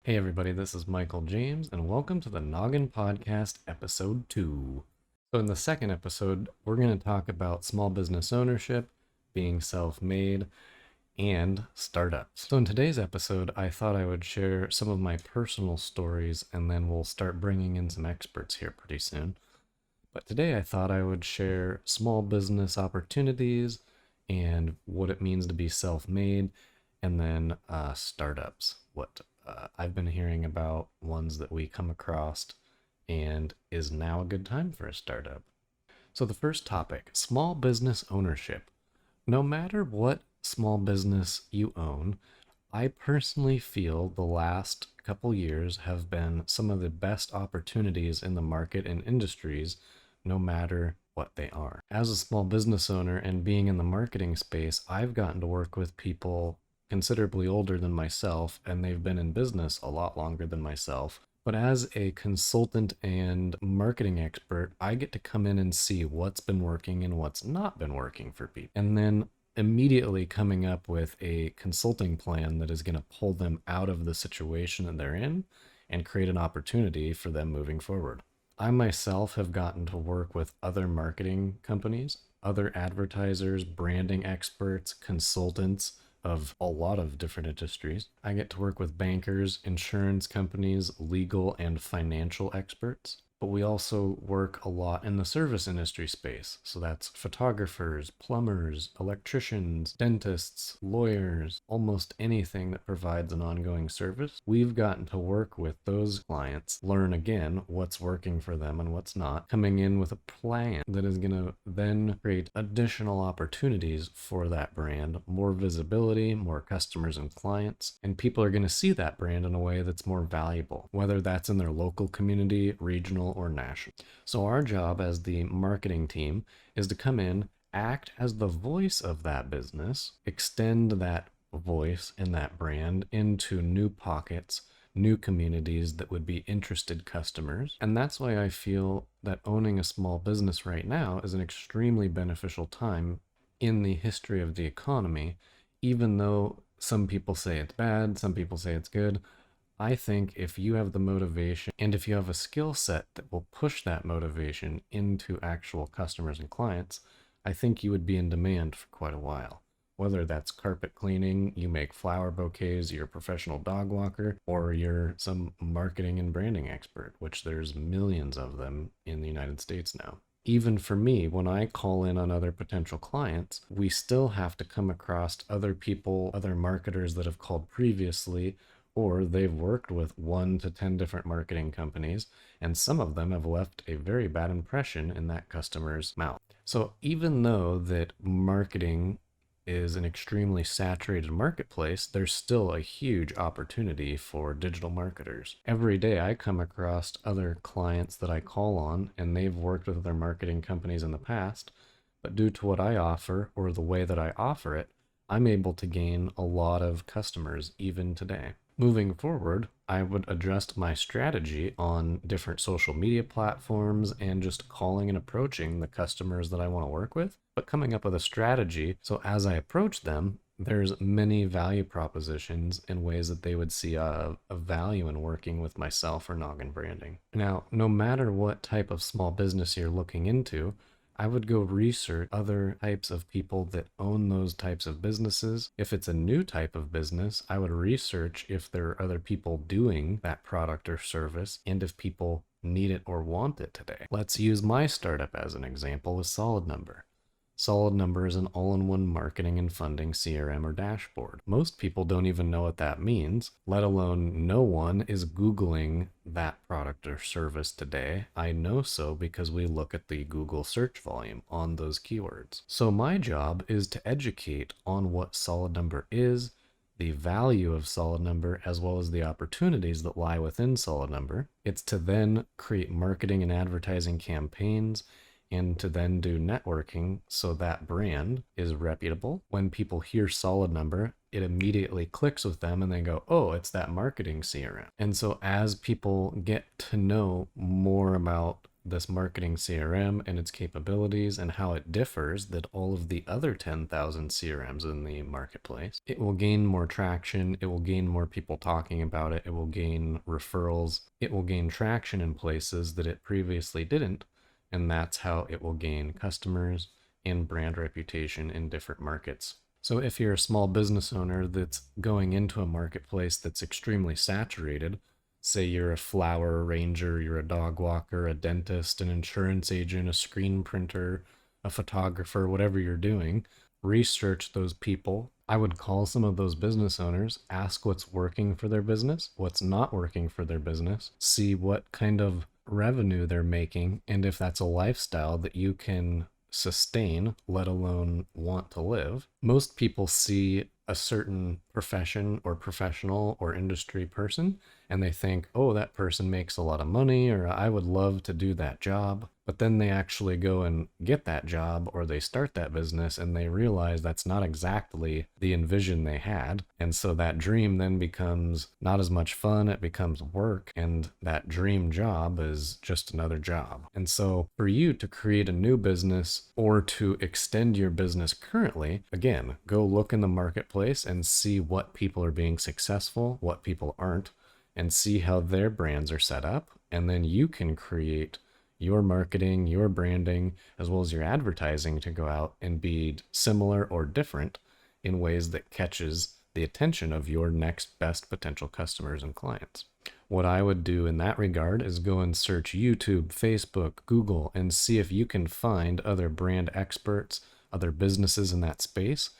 Hey everybody, this is Michael James, and welcome to the Noggin Podcast, Episode 2. So in the second episode, we're going to talk about small business ownership, being self-made, and startups. So in today's episode, I thought I would share some of my personal stories, and then we'll start bringing in some experts here pretty soon. But today I thought I would share small business opportunities and what it means to be self-made, and then startups, what I've been hearing about ones that we come across, and is now a good time for a startup. So the first topic, small business ownership. No matter what small business you own, I personally feel the last couple years have been some of the best opportunities in the market and industries, no matter what they are. As a small business owner and being in the marketing space, I've gotten to work with people considerably older than myself, and they've been in business a lot longer than myself. But as a consultant and marketing expert, I get to come in and see what's been working and what's not been working for people. And then immediately coming up with a consulting plan that is going to pull them out of the situation that they're in and create an opportunity for them moving forward. I myself have gotten to work with other marketing companies, other advertisers, branding experts, consultants of a lot of different industries. I get to work with bankers, insurance companies, legal and financial experts. But we also work a lot in the service industry space. So that's photographers, plumbers, electricians, dentists, lawyers, almost anything that provides an ongoing service. We've gotten to work with those clients, learn again what's working for them and what's not, coming in with a plan that is going to then create additional opportunities for that brand, more visibility, more customers and clients, and people are going to see that brand in a way that's more valuable, whether that's in their local community, regional, or national. So our job as the marketing team is to come in, act as the voice of that business, extend that voice and that brand into new pockets, new communities that would be interested customers. And that's why I feel that owning a small business right now is an extremely beneficial time in the history of the economy, even though some people say it's bad, some people say it's good. I think if you have the motivation and if you have a skill set that will push that motivation into actual customers and clients, I think you would be in demand for quite a while. Whether that's carpet cleaning, you make flower bouquets, you're a professional dog walker, or you're some marketing and branding expert, which there's millions of them in the United States now. Even for me, when I call in on other potential clients, we still have to come across other people, other marketers that have called previously, or they've worked with 1 to 10 different marketing companies, and some of them have left a very bad impression in that customer's mouth. So even though that marketing is an extremely saturated marketplace, there's still a huge opportunity for digital marketers. Every day I come across other clients that I call on, and they've worked with other marketing companies in the past, but due to what I offer or the way that I offer it, I'm able to gain a lot of customers even today. Moving forward, I would adjust my strategy on different social media platforms and just calling and approaching the customers that I want to work with, but coming up with a strategy so as I approach them, there's many value propositions in ways that they would see a value in working with myself or Noggin Branding. Now, no matter what type of small business you're looking into, I would go research other types of people that own those types of businesses. If it's a new type of business, I would research if there are other people doing that product or service and if people need it or want it today. Let's use my startup as an example with Solid Number. Solid Number is an all-in-one marketing and funding CRM or dashboard. Most people don't even know what that means, let alone no one is Googling that product or service today. I know so because we look at the Google search volume on those keywords. So my job is to educate on what Solid Number is, the value of Solid Number, as well as the opportunities that lie within Solid Number. It's to then create marketing and advertising campaigns and to then do networking so that brand is reputable. When people hear Solid Number, it immediately clicks with them and they go, oh, it's that marketing CRM. And so as people get to know more about this marketing CRM and its capabilities and how it differs than all of the other 10,000 CRMs in the marketplace, it will gain more traction. It will gain more people talking about it. It will gain referrals. It will gain traction in places that it previously didn't. And that's how it will gain customers and brand reputation in different markets. So if you're a small business owner that's going into a marketplace that's extremely saturated, say you're a flower arranger, you're a dog walker, a dentist, an insurance agent, a screen printer, a photographer, whatever you're doing, research those people. I would call some of those business owners, ask what's working for their business, what's not working for their business, see what kind of revenue they're making, and if that's a lifestyle that you can sustain, let alone want to live. Most people see a certain profession or professional or industry person and they think, oh, that person makes a lot of money, or I would love to do that job. But then they actually go and get that job or they start that business and they realize that's not exactly the envision they had. And so that dream then becomes not as much fun, it becomes work, and that dream job is just another job. And so for you to create a new business or to extend your business currently, again, go look in the marketplace and see what people are being successful, what people aren't, and see how their brands are set up. And then you can create your marketing, your branding, as well as your advertising to go out and be similar or different in ways that catches the attention of your next best potential customers and clients. What I would do in that regard is go and search YouTube, Facebook, Google, and see if you can find other brand experts, other businesses in that space.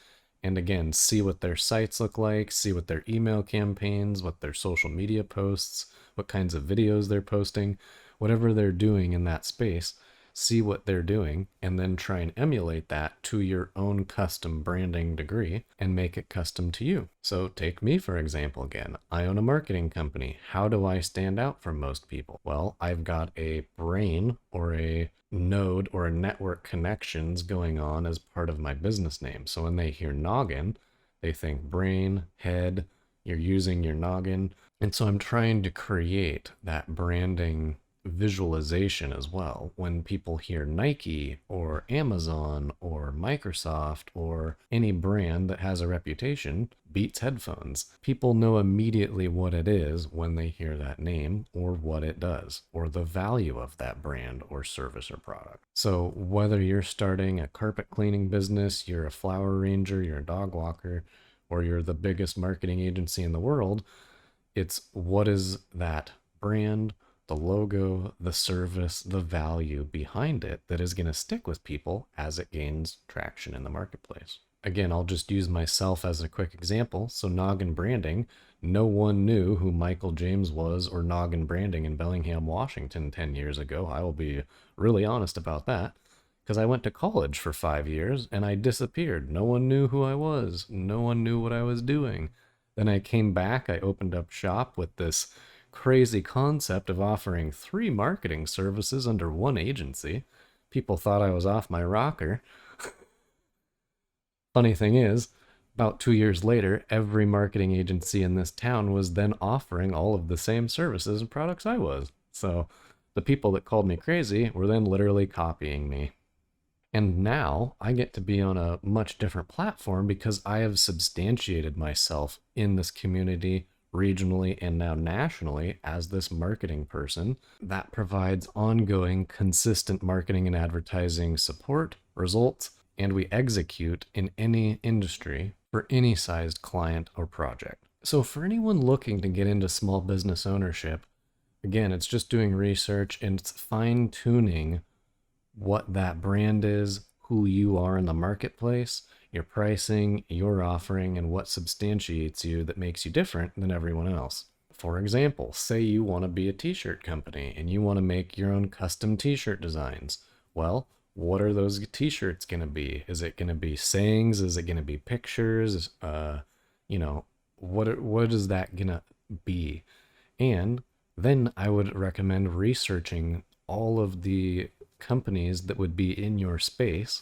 And again, see what their sites look like, see what their email campaigns, what their social media posts, what kinds of videos they're posting, whatever they're doing in that space, see what they're doing, and then try and emulate that to your own custom branding degree and make it custom to you. So take me, for example, again. I own a marketing company. How do I stand out from most people? Well, I've got a brain or a node or a network connections going on as part of my business name. So when they hear Noggin, they think brain, head, you're using your noggin. And so I'm trying to create that branding visualization as well. When people hear Nike or Amazon or Microsoft or any brand that has a reputation, Beats headphones, people know immediately what it is when they hear that name or what it does or the value of that brand or service or product. So whether you're starting a carpet cleaning business, you're a flower arranger, you're a dog walker, or you're the biggest marketing agency in the world, it's what is that brand, the logo, the service, the value behind it that is going to stick with people as it gains traction in the marketplace. Again, I'll just use myself as a quick example. So Noggin Branding, no one knew who Michael James was or Noggin Branding in Bellingham, Washington 10 years ago. I will be really honest about that because I went to college for 5 years and I disappeared. No one knew who I was. No one knew what I was doing. Then I came back, I opened up shop with this crazy concept of offering 3 marketing services under one agency. People thought I was off my rocker. Funny thing is, about 2 years later, every marketing agency in this town was then offering all of the same services and products I was. So the people that called me crazy were then literally copying me. And now I get to be on a much different platform because I have substantiated myself in this community regionally and now nationally as this marketing person that provides ongoing, consistent marketing and advertising support, results, and we execute in any industry for any sized client or project. So for anyone looking to get into small business ownership, again, it's just doing research and it's fine-tuning what that brand is, who you are in the marketplace, your pricing, your offering, and what substantiates you that makes you different than everyone else. For example, say you want to be a t-shirt company and you want to make your own custom t-shirt designs. Well, what are those t-shirts going to be? Is it going to be sayings? Is it going to be pictures? What is that going to be? And then I would recommend researching all of the companies that would be in your space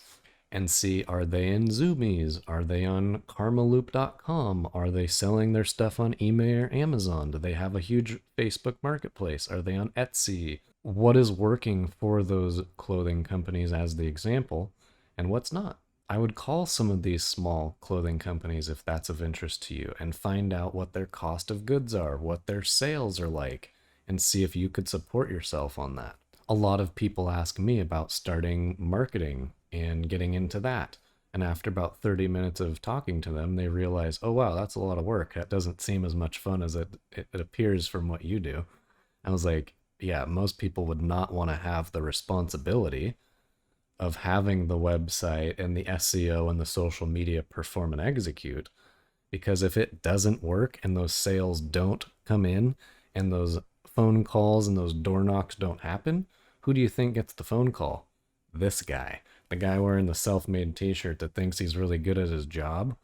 and see, are they in Zoomies? Are they on karmaloop.com? Are they selling their stuff on eBay or Amazon? Do they have a huge Facebook marketplace? Are they on Etsy? what is working for those clothing companies as the example and what's not. I would call some of these small clothing companies if that's of interest to you and find out what their cost of goods are, what their sales are like, and see if you could support yourself on that. A lot of people ask me about starting marketing and getting into that. And after about 30 minutes of talking to them, they realize, oh, wow, that's a lot of work. That doesn't seem as much fun as it appears from what you do. I was like, yeah, most people would not want to have the responsibility of having the website and the SEO and the social media perform and execute. Because if it doesn't work and those sales don't come in and those phone calls and those door knocks don't happen, who do you think gets the phone call? This guy. The guy wearing the self-made t-shirt that thinks he's really good at his job.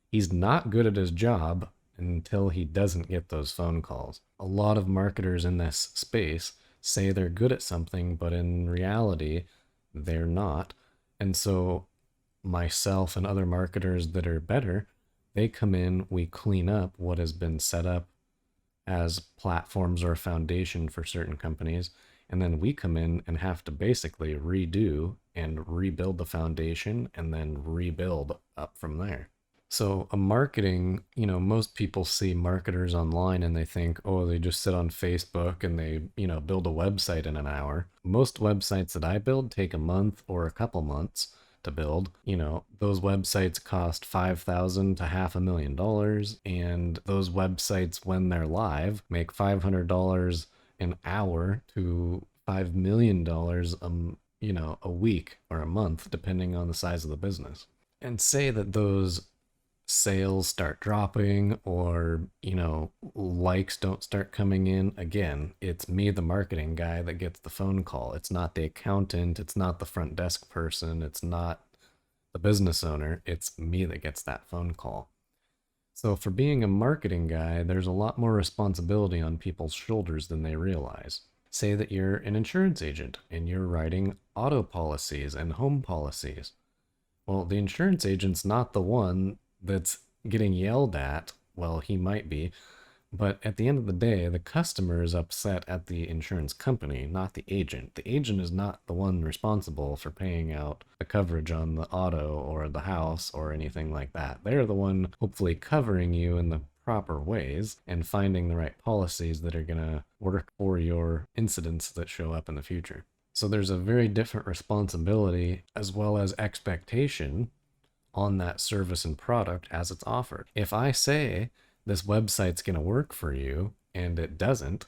He's not good at his job until he doesn't get those phone calls. A lot of marketers in this space say they're good at something, but in reality, they're not. And so myself and other marketers that are better, they come in, we clean up what has been set up as platforms or a foundation for certain companies, and then we come in and have to basically redo and rebuild the foundation and then rebuild up from there. So a marketing, most people see marketers online and they think, oh, they just sit on Facebook and they, build a website in an hour. Most websites that I build take a month or a couple months to build. Those websites cost $5,000 to $500,000, and those websites, when they're live, make $500 an hour to $5 million a week or a month, depending on the size of the business. And say that those sales start dropping or likes don't start coming in. Again, it's me, the marketing guy, that gets the phone call. It's not the accountant, it's not the front desk person, it's not the business owner, it's me that gets that phone call. So for being a marketing guy, there's a lot more responsibility on people's shoulders than they realize. Say that you're an insurance agent and you're writing auto policies and home policies. Well, the insurance agent's not the one that's getting yelled at. Well, he might be, but at the end of the day, the customer is upset at the insurance company, not the agent. The agent is not the one responsible for paying out the coverage on the auto or the house or anything like that. They're the one hopefully covering you in the proper ways and finding the right policies that are going to work for your incidents that show up in the future. So there's a very different responsibility as well as expectation on that service and product as it's offered. If I say this website's going to work for you and it doesn't,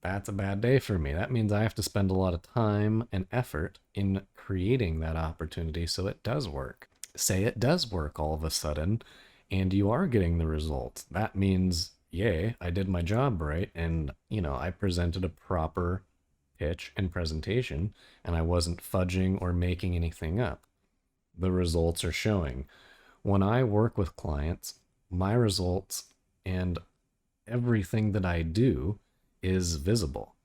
that's a bad day for me. That means I have to spend a lot of time and effort in creating that opportunity so it does work. Say it does work all of a sudden and you are getting the results. That means, yay, I did my job right and, I presented a proper pitch and presentation and I wasn't fudging or making anything up. The results are showing. When I work with clients, my results and everything that I do is visible.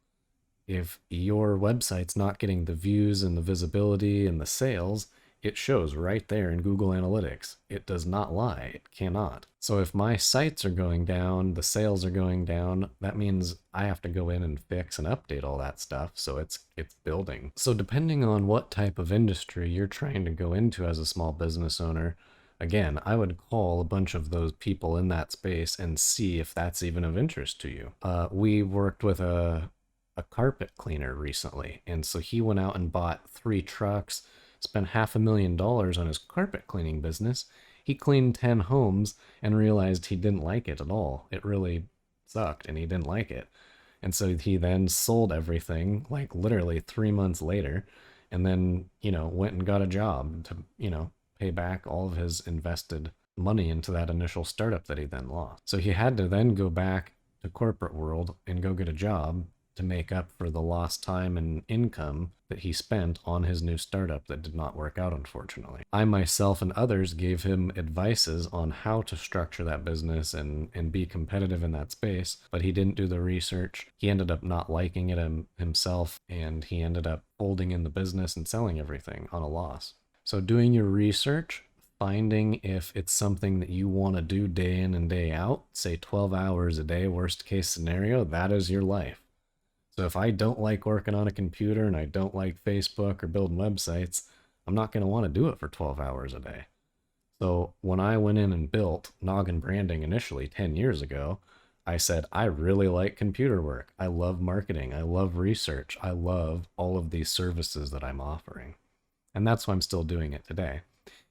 If your website's not getting the views and the visibility and the sales, it shows right there in Google Analytics. It does not lie. It cannot. So if my sites are going down, the sales are going down, that means I have to go in and fix and update all that stuff so it's building. So depending on what type of industry you're trying to go into as a small business owner, again, I would call a bunch of those people in that space and see if that's even of interest to you. We worked with a carpet cleaner recently, and so he went out and bought 3 trucks, spent $500,000 on his carpet cleaning business. He cleaned 10 homes and realized he didn't like it at all. It really sucked and he didn't like it. And so he then sold everything like literally 3 months later and then, went and got a job to, pay back all of his invested money into that initial startup that he then lost. So he had to then go back to corporate world and go get a job to make up for the lost time and income that he spent on his new startup that did not work out, unfortunately. I myself and others gave him advices on how to structure that business and be competitive in that space, but he didn't do the research. He ended up not liking it himself, and he ended up folding in the business and selling everything on a loss. So doing your research, finding if it's something that you want to do day in and day out, say 12 hours a day, worst case scenario, that is your life. So if I don't like working on a computer and I don't like Facebook or building websites, I'm not going to want to do it for 12 hours a day. So when I went in and built Noggin Branding initially 10 years ago, I said, I really like computer work. I love marketing. I love research. I love all of these services that I'm offering. And that's why I'm still doing it today.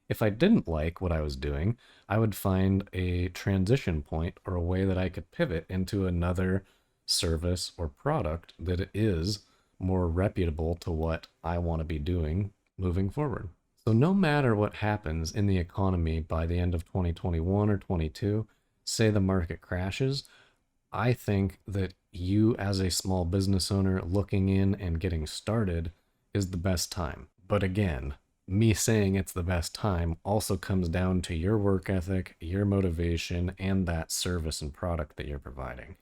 If I didn't like what I was doing, I would find a transition point or a way that I could pivot into another service or product that is more reputable to what I want to be doing moving forward. So no matter what happens in the economy by the end of 2021 or 22, say the market crashes, I think that you as a small business owner looking in and getting started is the best time. But again, me saying it's the best time also comes down to your work ethic, your motivation, and that service and product that you're providing.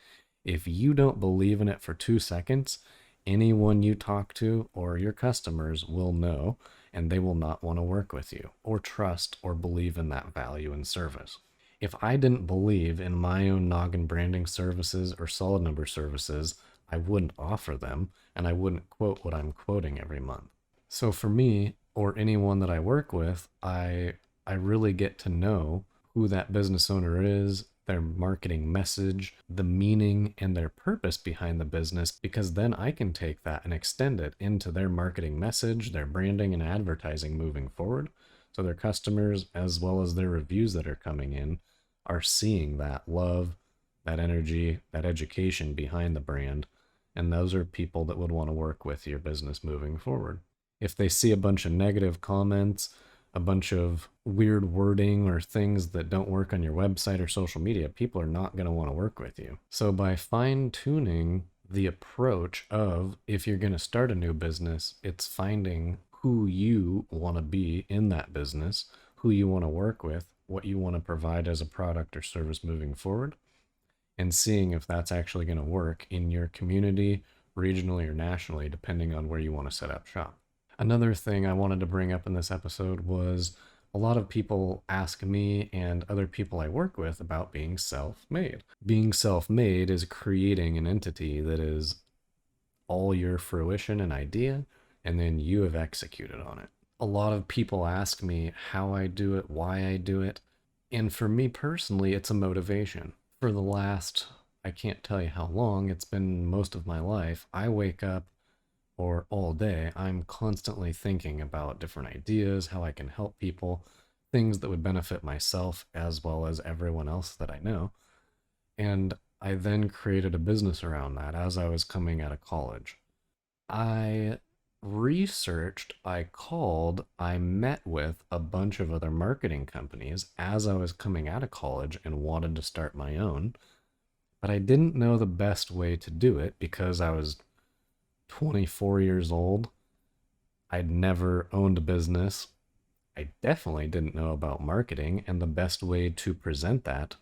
If you don't believe in it for 2 seconds, anyone you talk to or your customers will know, and they will not want to work with you or trust or believe in that value and service. If I didn't believe in my own Noggin branding services or solid number services, I wouldn't offer them and I wouldn't quote what I'm quoting every month. So for me or anyone that I work with, I really get to know who that business owner is, their marketing message, the meaning and their purpose behind the business, because then I can take that and extend it into their marketing message, their branding and advertising moving forward. So their customers, as well as their reviews that are coming in, are seeing that love, that energy, that education behind the brand. And those are people that would want to work with your business moving forward. If they see a bunch of negative comments, a bunch of weird wording or things that don't work on your website or social media, people are not going to want to work with you. So by fine tuning the approach of if you're going to start a new business, it's finding who you want to be in that business, who you want to work with, what you want to provide as a product or service moving forward, and seeing if that's actually going to work in your community, regionally or nationally, depending on where you want to set up shop. Another thing I wanted to bring up in this episode was a lot of people ask me and other people I work with about being self-made. Being self-made is creating an entity that is all your fruition and idea, and then you have executed on it. A lot of people ask me how I do it, why I do it, and for me personally, it's a motivation. For the last, I can't tell you how long, it's been most of my life, I wake up or all day, I'm constantly thinking about different ideas, how I can help people, things that would benefit myself as well as everyone else that I know. And I then created a business around that as I was coming out of college. I researched, I called, I met with a bunch of other marketing companies as I was coming out of college and wanted to start my own. But I didn't know the best way to do it because I was 24 years old. I'd never owned a business. I definitely didn't know about marketing and the best way to present that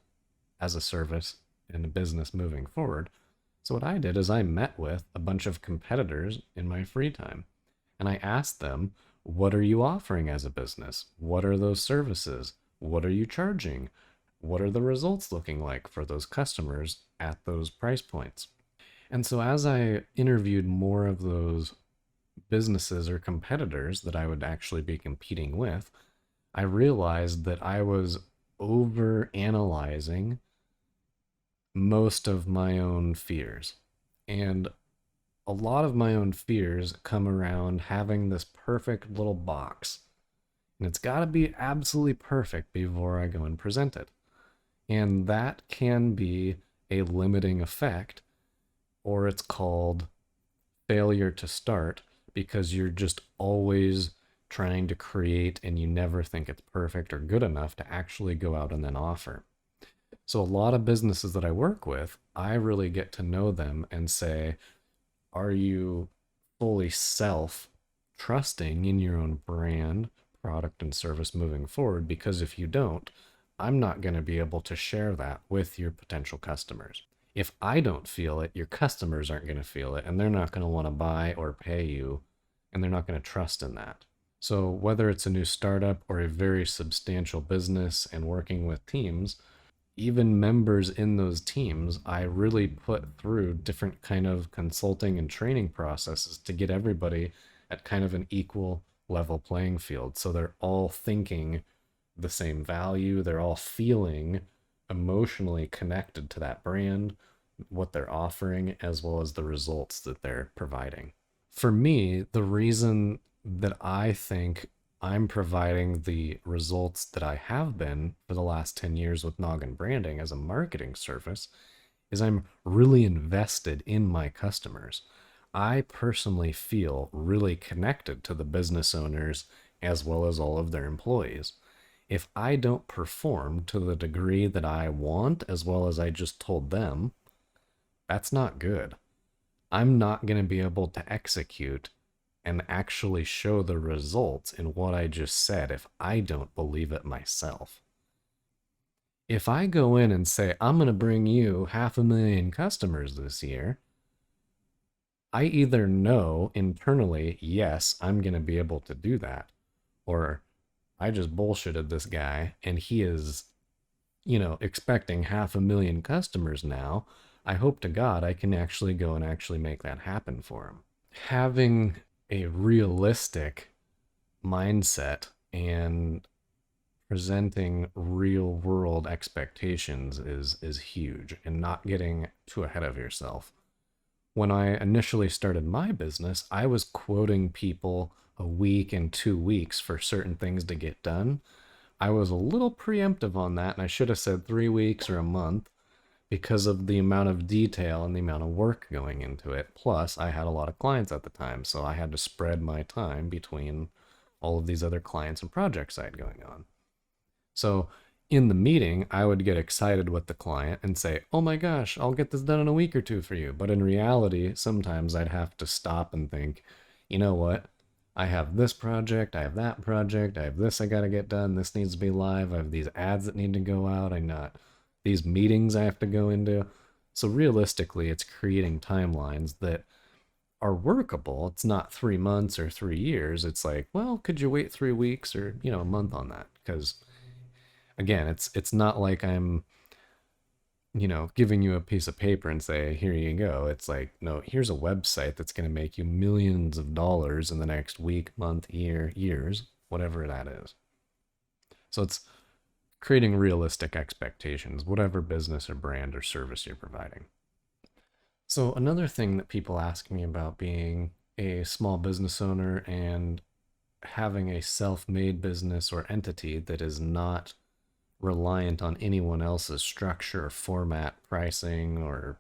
as a service in a business moving forward. So what I did is I met with a bunch of competitors in my free time and I asked them, what are you offering as a business? What are those services? What are you charging? What are the results looking like for those customers at those price points? And so as I interviewed more of those businesses or competitors that I would actually be competing with, I realized that I was over analyzing most of my own fears. And a lot of my own fears come around having this perfect little box. And it's got to be absolutely perfect before I go and present it. And that can be a limiting effect, or it's called failure to start because you're just always trying to create and you never think it's perfect or good enough to actually go out and then offer. So a lot of businesses that I work with, I really get to know them and say, are you fully self-trusting in your own brand, product, and service moving forward? Because if you don't, I'm not going to be able to share that with your potential customers. If I don't feel it, your customers aren't going to feel it, and they're not going to want to buy or pay you, and they're not going to trust in that. So whether it's a new startup or a very substantial business and working with teams, even members in those teams, I really put through different kind of consulting and training processes to get everybody at kind of an equal level playing field. So they're all thinking the same value, they're all feeling emotionally connected to that brand, what they're offering, as well as the results that they're providing. For me, the reason that I think I'm providing the results that I have been for the last 10 years with Noggin Branding as a marketing service is I'm really invested in my customers. I personally feel really connected to the business owners as well as all of their employees. If I don't perform to the degree that I want, as well as I just told them, that's not good. I'm not going to be able to execute and actually show the results in what I just said if I don't believe it myself. If I go in and say, I'm going to bring you 500,000 customers this year, I either know internally, yes, I'm going to be able to do that, or I just bullshitted this guy and he is, expecting 500,000 customers now. I hope to God I can actually go and actually make that happen for him. Having a realistic mindset and presenting real world expectations is huge, and not getting too ahead of yourself. When I initially started my business, I was quoting people a week and 2 weeks for certain things to get done. I was a little preemptive on that, and I should have said 3 weeks or a month because of the amount of detail and the amount of work going into it. Plus, I had a lot of clients at the time, so I had to spread my time between all of these other clients and projects I had going on. So in the meeting, I would get excited with the client and say, oh my gosh, I'll get this done in a week or two for you. But in reality, sometimes I'd have to stop and think, you know what? I have this project, I have that project, I have this I got to get done, this needs to be live, I have these ads that need to go out, I got these meetings I have to go into. So realistically, it's creating timelines that are workable. It's not 3 months or 3 years. It's like, well, could you wait 3 weeks or, a month on that? Because again, it's not like I'm, giving you a piece of paper and say, here you go. It's like, no, here's a website that's going to make you millions of dollars in the next week, month, year, years, whatever that is. So it's creating realistic expectations, whatever business or brand or service you're providing. So another thing that people ask me about being a small business owner and having a self-made business or entity that is not reliant on anyone else's structure, format, pricing, or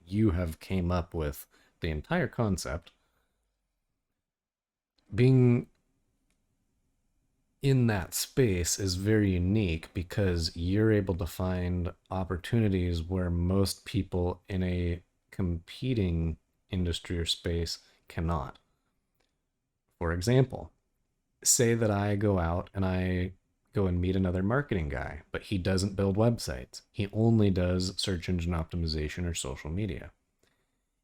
you have came up with the entire concept. Being in that space is very unique because you're able to find opportunities where most people in a competing industry or space cannot. For example, say that I go out and I go and meet another marketing guy, but he doesn't build websites. He only does search engine optimization or social media.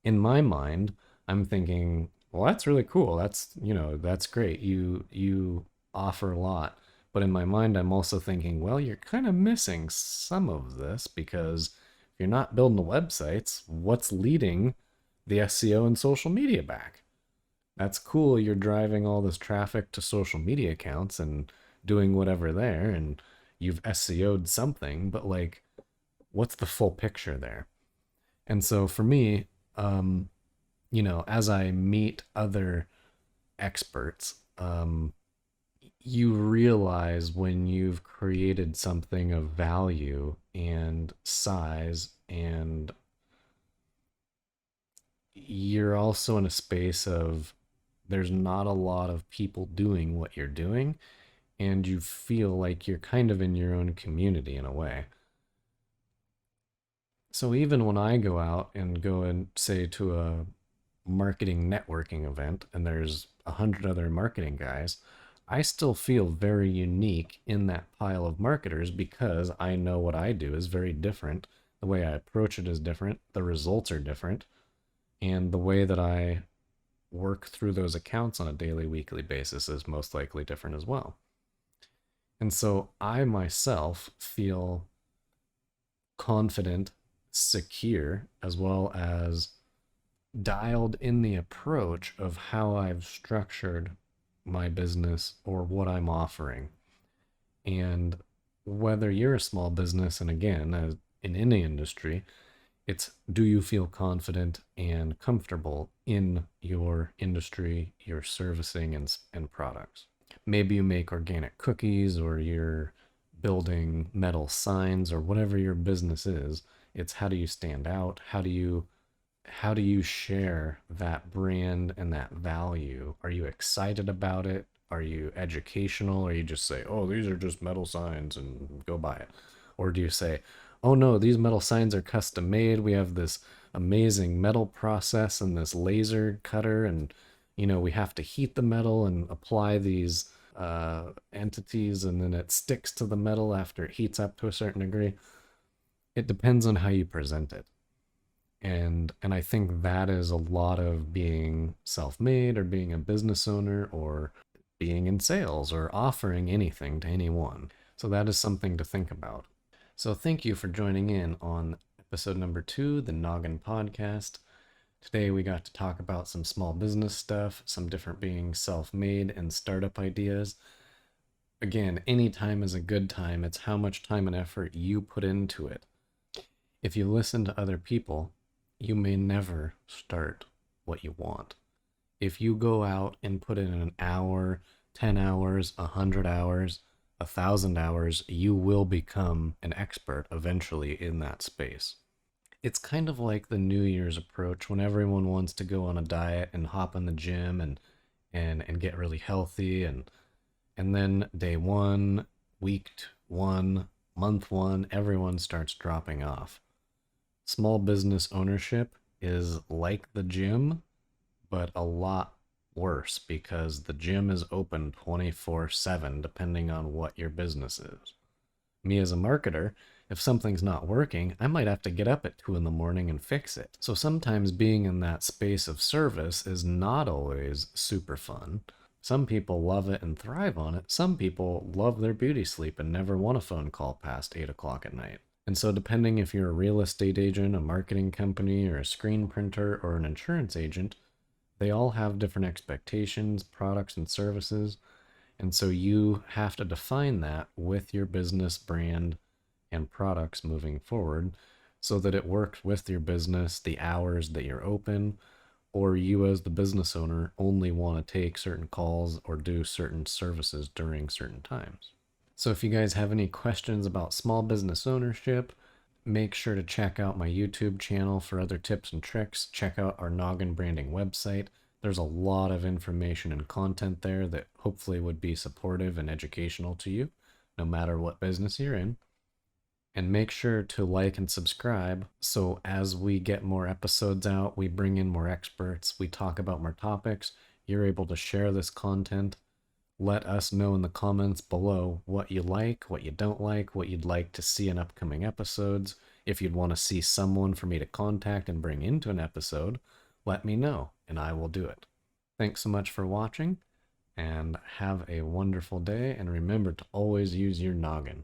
In my mind, I'm thinking, well, that's really cool. That's great. You offer a lot. But in my mind, I'm also thinking, well, you're kind of missing some of this because if you're not building the websites, what's leading the SEO and social media back? That's cool. You're driving all this traffic to social media accounts and doing whatever there, and you've SEO'd something, but like, what's the full picture there? And so for me, as I meet other experts, you realize when you've created something of value and size, and you're also in a space of there's not a lot of people doing what you're doing, and you feel like you're kind of in your own community in a way. So even when I go out and go and say to a marketing networking event and there's 100 other marketing guys, I still feel very unique in that pile of marketers because I know what I do is very different. The way I approach it is different. The results are different. And the way that I work through those accounts on a daily, weekly basis is most likely different as well. And so I myself feel confident, secure, as well as dialed in the approach of how I've structured my business or what I'm offering. And whether you're a small business, and again, as in any industry, it's do you feel confident and comfortable in your industry, your servicing and products? Maybe you make organic cookies or you're building metal signs or whatever your business is. It's how do you stand out? How do you share that brand and that value? Are you excited about it? Are you educational? Or you just say, oh, these are just metal signs and go buy it? Or do you say, oh no, these metal signs are custom made. We have this amazing metal process and this laser cutter, and we have to heat the metal and apply these entities, and then it sticks to the metal after it heats up to a certain degree. It depends on how you present it. And I think that is a lot of being self-made or being a business owner or being in sales or offering anything to anyone. So that is something to think about. So thank you for joining in on episode number 2, the Noggin Podcast. Today we got to talk about some small business stuff, some different being self-made and startup ideas. Again, any time is a good time. It's how much time and effort you put into it. If you listen to other people, you may never start what you want. If you go out and put in an hour, 10 hours, 100 hours, 1,000 hours, you will become an expert eventually in that space. It's kind of like the New Year's approach when everyone wants to go on a diet and hop in the gym and get really healthy, and then day 1, week 1, month 1, everyone starts dropping off. Small business ownership is like the gym, but a lot worse because the gym is open 24/7 depending on what your business is. Me as a marketer, if something's not working, I might have to get up at 2 in the morning and fix it. So sometimes being in that space of service is not always super fun. Some people love it and thrive on it. Some people love their beauty sleep and never want a phone call past 8 o'clock at night. And so depending if you're a real estate agent, a marketing company, or a screen printer, or an insurance agent, they all have different expectations, products, and services. And so you have to define that with your business brand and products moving forward so that it works with your business, the hours that you're open, or you as the business owner only want to take certain calls or do certain services during certain times. So if you guys have any questions about small business ownership, make sure to check out my YouTube channel for other tips and tricks. Check out our Noggin Branding website. There's a lot of information and content there that hopefully would be supportive and educational to you, no matter what business you're in. And make sure to like and subscribe so as we get more episodes out, we bring in more experts, we talk about more topics, you're able to share this content. Let us know in the comments below what you like, what you don't like, what you'd like to see in upcoming episodes. If you'd want to see someone for me to contact and bring into an episode, let me know and I will do it. Thanks so much for watching and have a wonderful day, and remember to always use your noggin.